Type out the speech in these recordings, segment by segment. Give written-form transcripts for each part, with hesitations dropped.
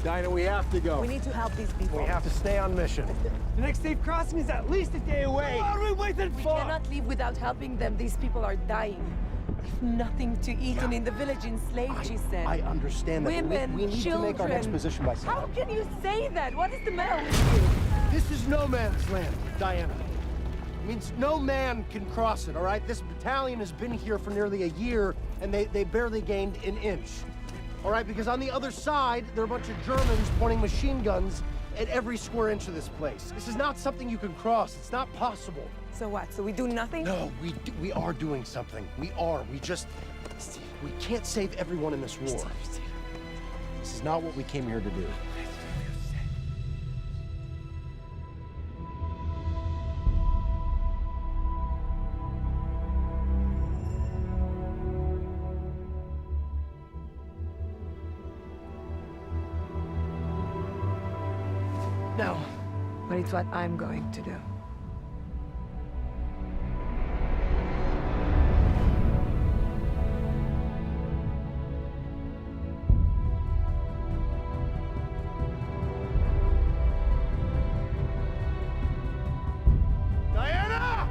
Dinah, we have to go. We need to help these people. We have to stay on mission. The next safe crossing is at least a day away. What are we waiting We for? cannot leave without helping them. These people are dying. They've nothing to eat and in the village enslaved, she said. I understand that. but Women, we need to make our next children. position by How sundown. can you say that? What is the matter with you? This is no man's land, Diana. It means no man can cross it, all right? This battalion has been here for nearly a year, and they barely gained an inch. All right, because on the other side, there are a bunch of Germans pointing machine guns at every square inch of this place. This is not something you can cross. It's not possible. So what? So we do nothing? No, we are doing something. We are. We can't save everyone in this war. This is not what we came here to do. No. But it's what I'm going to do. Diana!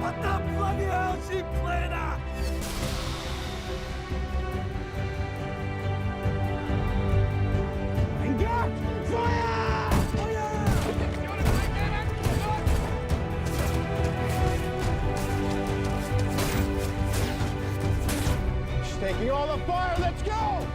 What the bloody hell is she playing at? Engage! Fire! She's taking all the fire. Let's go!